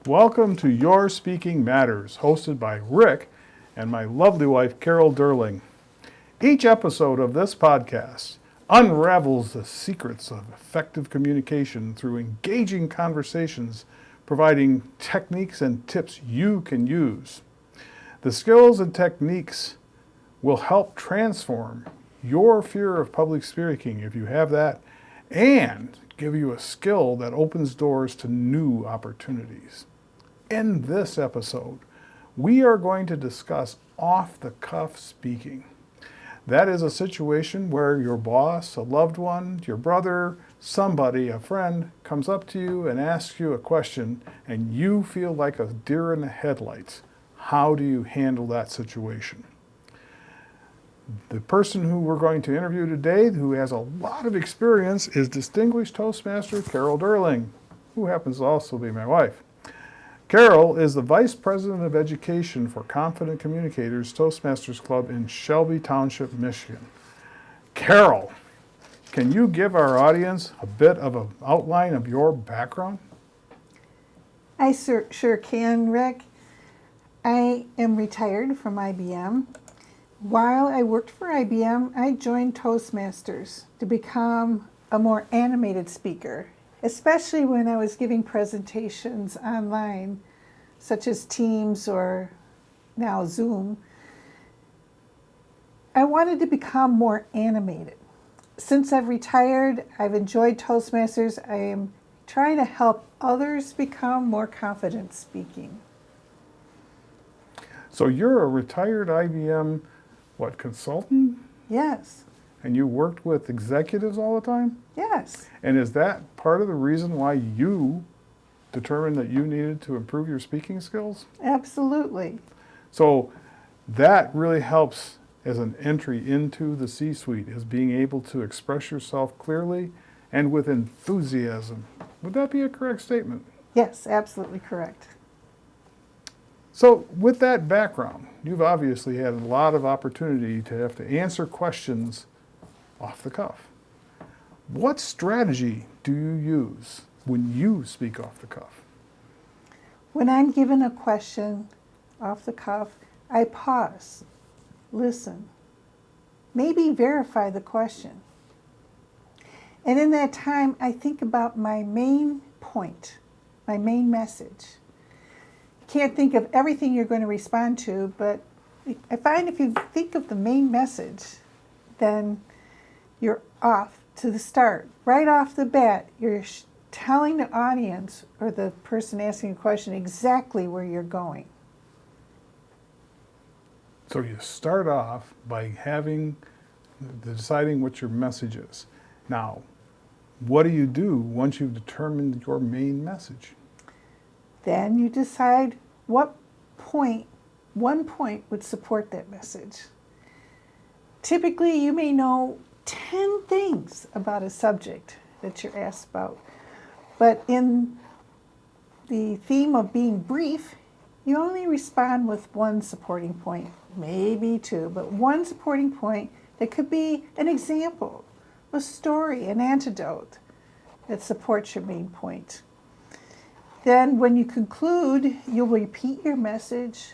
Welcome to Your Speaking Matters, hosted by Rick and my lovely wife, Carol Durling. Each episode of this podcast unravels the secrets of effective communication through engaging conversations, providing techniques and tips you can use. The skills and techniques will help transform your fear of public speaking, if you have that, and give you a skill that opens doors to new opportunities. In this episode, we are going to discuss off-the-cuff speaking. That is a situation where your boss, a loved one, your brother, somebody, a friend, comes up to you and asks you a question, and you feel like a deer in the headlights. How do you handle that situation? The person who we're going to interview today, who has a lot of experience, is Distinguished Toastmaster Carol Durling, who happens to also be my wife. Carol is the Vice President of Education for Confident Communicators Toastmasters Club in Shelby Township, Michigan. Carol, can you give our audience a bit of an outline of your background? I sure can, Rick. I am retired from IBM. While I worked for IBM, I joined Toastmasters to become a more animated speaker, especially when I was giving presentations online, such as Teams or now Zoom. I wanted to become more animated. Since I've retired, I've enjoyed Toastmasters. I am trying to help others become more confident speaking. So you're a retired IBM, consultant? Yes. And you worked with executives all the time? Yes. And is that part of the reason why you determined that you needed to improve your speaking skills? Absolutely. So that really helps as an entry into the C-suite, is being able to express yourself clearly and with enthusiasm. Would that be a correct statement? Yes, absolutely correct. So with that background, you've obviously had a lot of opportunity to have to answer questions off the cuff. What strategy do you use when you speak off the cuff? When I'm given a question off the cuff, I pause, listen, maybe verify the question. And in that time, I think about my main point, my main message. You can't think of everything you're going to respond to, but I find if you think of the main message, then you're off to the start. Right off the bat, you're telling the audience or the person asking a question exactly where you're going. So you start off by deciding what your message is. Now, what do you do once you've determined your main message? Then you decide what one point would support that message. Typically, you may know 10 things about a subject that you're asked about, but in the theme of being brief, you only respond with one supporting point, maybe two, but one supporting point that could be an example, a story, an anecdote that supports your main point. Then when you conclude, you'll repeat your message,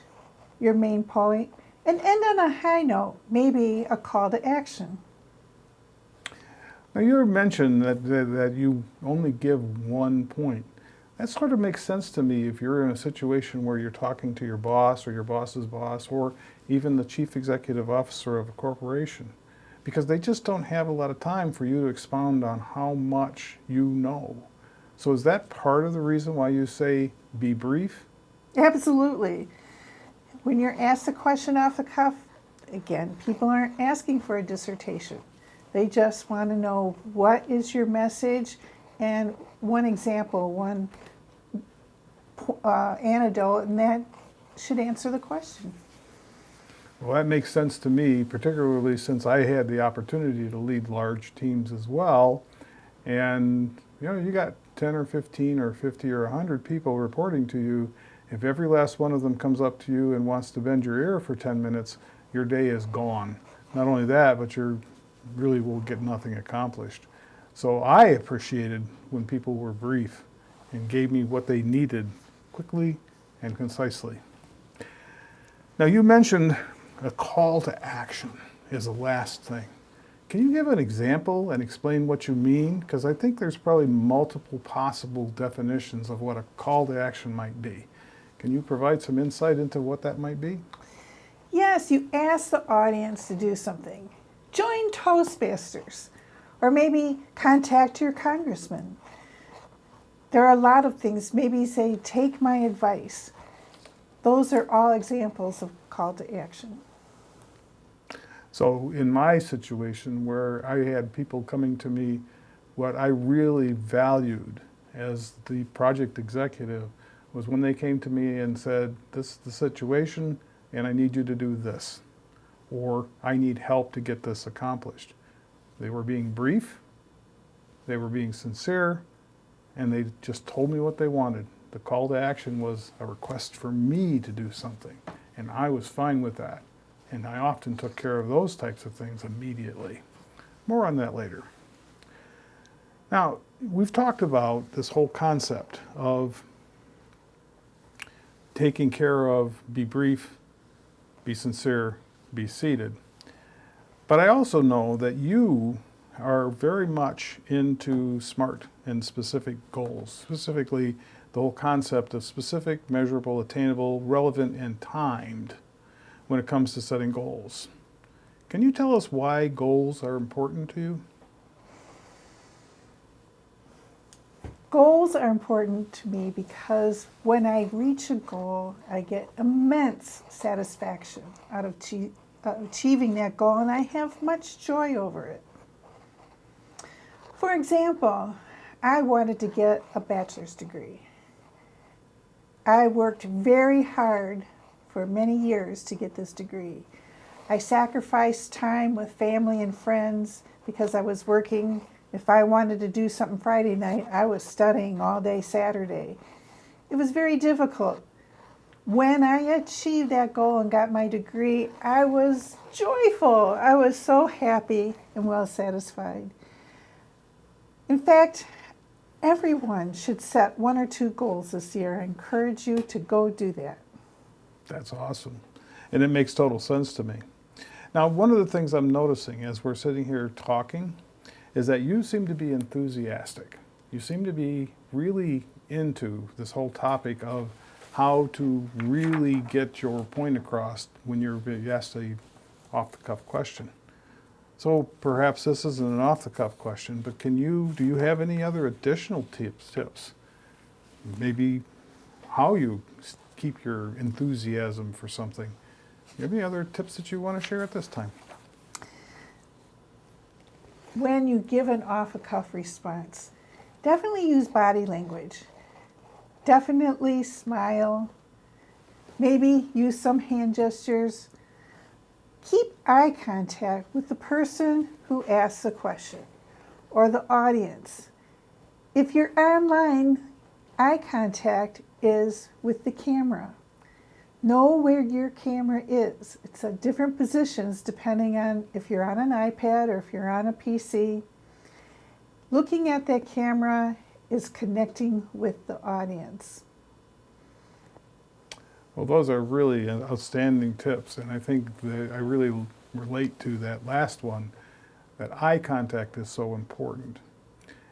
your main point, and end on a high note, maybe a call to action. Now you mentioned that you only give one point. That sort of makes sense to me if you're in a situation where you're talking to your boss or your boss's boss or even the chief executive officer of a corporation, because they just don't have a lot of time for you to expound on how much you know. So is that part of the reason why you say be brief? Absolutely. When you're asked a question off the cuff, again, people aren't asking for a dissertation. They just want to know what is your message and one example, one anecdote, and that should answer the question. Well, that makes sense to me, particularly since I had the opportunity to lead large teams as well. And you got 10 or 15 or 50 or 100 people reporting to you. If every last one of them comes up to you and wants to bend your ear for 10 minutes, your day is gone. Not only that, but you really will get nothing accomplished. So I appreciated when people were brief and gave me what they needed quickly and concisely. Now, you mentioned a call to action is the last thing. Can you give an example and explain what you mean? Because I think there's probably multiple possible definitions of what a call to action might be. Can you provide some insight into what that might be? Yes, you ask the audience to do something. Join Toastmasters, or maybe contact your congressman. There are a lot of things. Maybe say, take my advice. Those are all examples of call to action. So in my situation where I had people coming to me, what I really valued as the project executive was when they came to me and said, this is the situation and I need you to do this, or I need help to get this accomplished. They were being brief, they were being sincere, and they just told me what they wanted. The call to action was a request for me to do something, and I was fine with that. And I often took care of those types of things immediately. More on that later. Now, we've talked about this whole concept of taking care of, be brief, be sincere, be seated. But I also know that you are very much into SMART and specific goals, specifically the whole concept of specific, measurable, attainable, relevant, and timed when it comes to setting goals. Can you tell us why goals are important to you? Goals are important to me because when I reach a goal, I get immense satisfaction out of achieving that goal, and I have much joy over it. For example, I wanted to get a bachelor's degree. I worked very hard for many years to get this degree. I sacrificed time with family and friends because I was working. If I wanted to do something Friday night, I was studying all day Saturday. It was very difficult. When I achieved that goal and got my degree, I was joyful. I was so happy and well satisfied. In fact, everyone should set 1 or 2 goals this year. I encourage you to go do that. That's awesome. And it makes total sense to me. Now, one of the things I'm noticing as we're sitting here talking is that you seem to be enthusiastic. You seem to be really into this whole topic of how to really get your point across when you're asked a off-the-cuff question. So perhaps this isn't an off-the-cuff question, but do you have any other additional tips? Maybe how you keep your enthusiasm for something. Do you have any other tips that you want to share at this time? When you give an off-the-cuff response, definitely use body language. Definitely smile. Maybe use some hand gestures. Keep eye contact with the person who asks the question or the audience. If you're online, eye contact is with the camera. Know where your camera is. It's at different positions depending on if you're on an iPad or if you're on a PC. Looking at that camera is connecting with the audience. Well, those are really outstanding tips, and I think that I really relate to that last one, that eye contact is so important.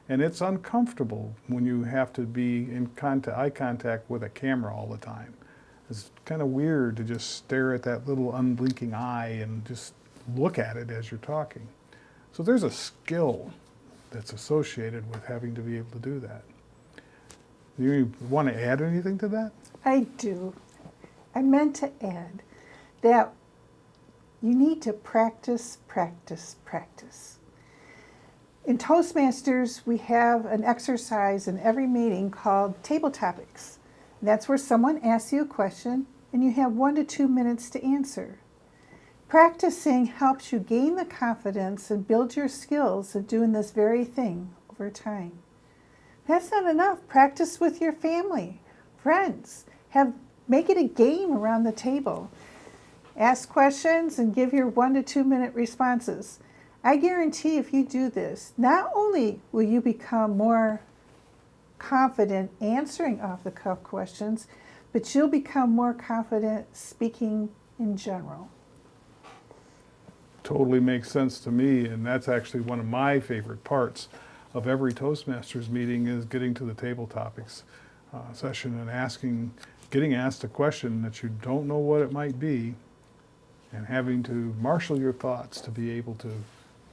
And it's uncomfortable when you have to be in eye contact with a camera all the time. It's kind of weird to just stare at that little unblinking eye and just look at it as you're talking. So there's a skill that's associated with having to be able to do that. Do you want to add anything to that? I do. I meant to add that you need to practice, practice, practice. In Toastmasters, we have an exercise in every meeting called table topics. That's where someone asks you a question and you have 1 to 2 minutes to answer. Practicing helps you gain the confidence and build your skills of doing this very thing over time. That's not enough. Practice with your family, friends. Make it a game around the table. Ask questions and give your 1 to 2 minute responses. I guarantee if you do this, not only will you become more confident answering off-the-cuff questions, but you'll become more confident speaking in general. Totally makes sense to me, and that's actually one of my favorite parts of every Toastmasters meeting is getting to the table topics session and getting asked a question that you don't know what it might be, and having to marshal your thoughts to be able to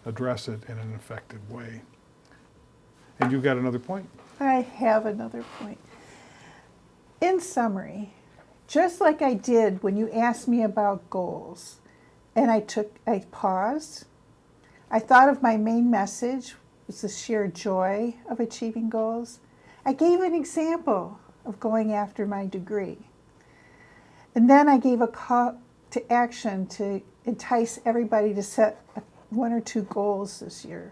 address it in an effective way. And you've got another point? I have another point. In summary, just like I did when you asked me about goals, and I paused, I thought of my main message was the sheer joy of achieving goals. I gave an example of going after my degree. And then I gave a call to action to entice everybody to set 1 or 2 goals this year.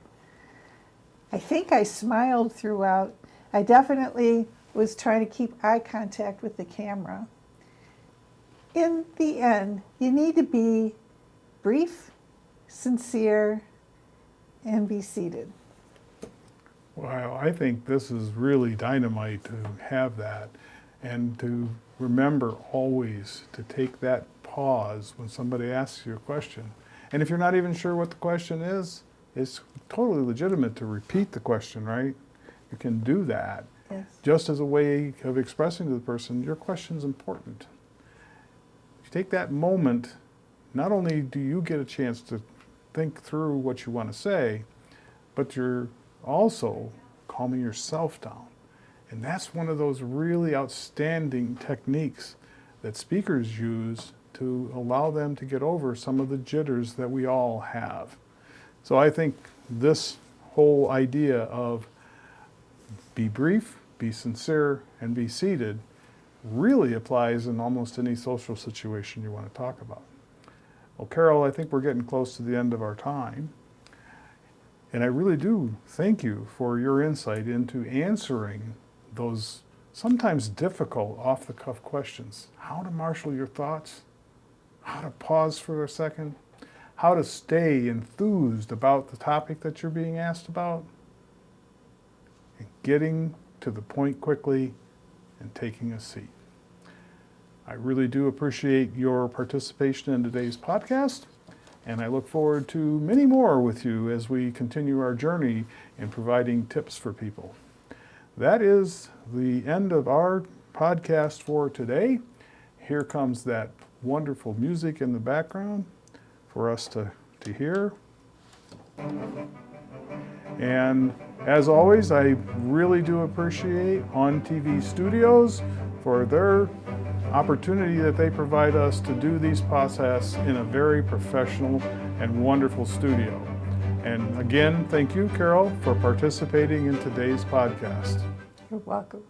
I think I smiled throughout. I definitely was trying to keep eye contact with the camera. In the end, you need to be brief, sincere, and be seated. Wow, I think this is really dynamite to have that, and to remember always to take that pause when somebody asks you a question. And if you're not even sure what the question is, it's totally legitimate to repeat the question, right? You can do that. Yes. Just as a way of expressing to the person, your question's important. If you take that moment, not only do you get a chance to think through what you want to say, but you're also calming yourself down. And that's one of those really outstanding techniques that speakers use to allow them to get over some of the jitters that we all have. So I think this whole idea of be brief, be sincere, and be seated really applies in almost any social situation you want to talk about. Well, Carol, I think we're getting close to the end of our time. And I really do thank you for your insight into answering those sometimes difficult off-the-cuff questions. How to marshal your thoughts, how to pause for a second, how to stay enthused about the topic that you're being asked about, and getting to the point quickly and taking a seat. I really do appreciate your participation in today's podcast, and I look forward to many more with you as we continue our journey in providing tips for people. That is the end of our podcast for today. Here comes that wonderful music in the background for us to hear. And as always, I really do appreciate On TV Studios for their opportunity that they provide us to do these podcasts in a very professional and wonderful studio. And again, thank you, Carol, for participating in today's podcast. You're welcome.